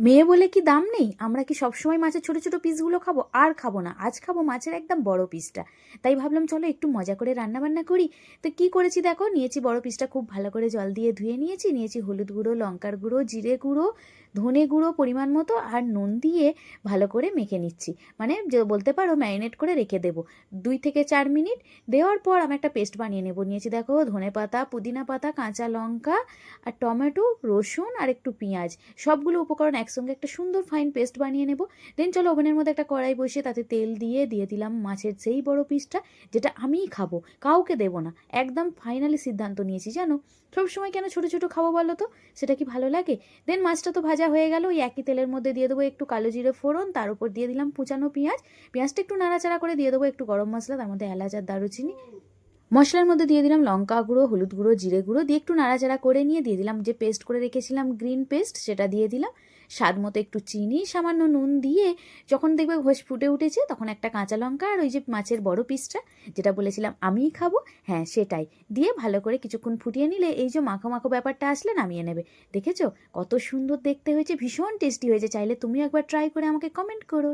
মেয়ে বলে কি দাম নেই? আমরা কি সবসময় মাছের ছোট ছোট পিসগুলো খাবো? আর খাবো না, আজ খাবো মাছের একদম বড় পিসটা। তাই ভাবলাম চলো একটু মজা করে রান্না বান্না করি। তো কি করেছি দেখো, নিয়েছি বড় পিসটা, খুব ভালো করে জল দিয়ে ধুয়ে নিয়েছি, নিয়েছি হলুদ গুঁড়ো, লঙ্কার গুঁড়ো, জিরে গুঁড়ো, ধনে গুঁড়ো পরিমাণ মতো, আর নুন দিয়ে ভালো করে মেখে নিচ্ছি। মানে যে বলতে পারো ম্যারিনেট করে রেখে দেবো 2 থেকে 4 মিনিট। দেওয়ার পর আমি একটা পেস্ট বানিয়ে নেবো। নিয়েছি দেখো ধনে পাতা, পুদিনা পাতা, কাঁচা লঙ্কা, আর টমেটো, রসুন আর একটু পেঁয়াজ, সবগুলো উপকরণ একসঙ্গে একটা সুন্দর ফাইন পেস্ট বানিয়ে নেব। দেন চলো ওভেনের মধ্যে একটা কড়াই বসিয়ে তাতে তেল দিয়ে দিলাম মাছের সেই বড় পিসটা, যেটা আমিই খাবো, কাউকে দেবো না। একদম ফাইনালি সিদ্ধান্ত নিয়েছি জানো, সবসময় কেন ছোট ছোট খাবো বলো তো, সেটা কি ভালো লাগে? দেন মাছটা তো ভাজা হয়ে গেল, ওই একই তেলের মধ্যে দিয়ে দেবো একটু কালো জিরে ফোড়ন, তার উপর দিয়ে দিলাম কুচানো পেঁয়াজ। পেঁয়াজটা একটু নাড়াচাড়া করে দিয়ে দেবো একটু গরম মশলা, তার মধ্যে এলাচ আর দারুচিনি। মশলার মধ্যে দিয়ে দিলাম লঙ্কা গুঁড়ো, হলুদ গুঁড়ো, জিরে গুঁড়ো, দিয়ে একটু নাড়াচাড়া করে নিয়ে দিয়ে দিলাম যে পেস্ট করে রেখেছিলাম গ্রিন পেস্ট, সেটা দিয়ে দিলাম। স্বাদ মতো একটু চিনি, সামান্য নুন দিয়ে যখন দেখবে ঘোষ ফুটে উঠেছে, তখন একটা কাঁচা লঙ্কা আর ওই যে মাছের বড় পিসটা, যেটা বলেছিলাম আমিই খাবো, হ্যাঁ সেটাই দিয়ে ভালো করে কিছুক্ষণ ফুটিয়ে নিলে এই যে মাখো মাখো ব্যাপারটা আসলে নামিয়ে নেবে। দেখেছো কত সুন্দর দেখতে হয়েছে, ভীষণ টেস্টি হয়েছে। চাইলে তুমিও একবার ট্রাই করে আমাকে কমেন্ট করো।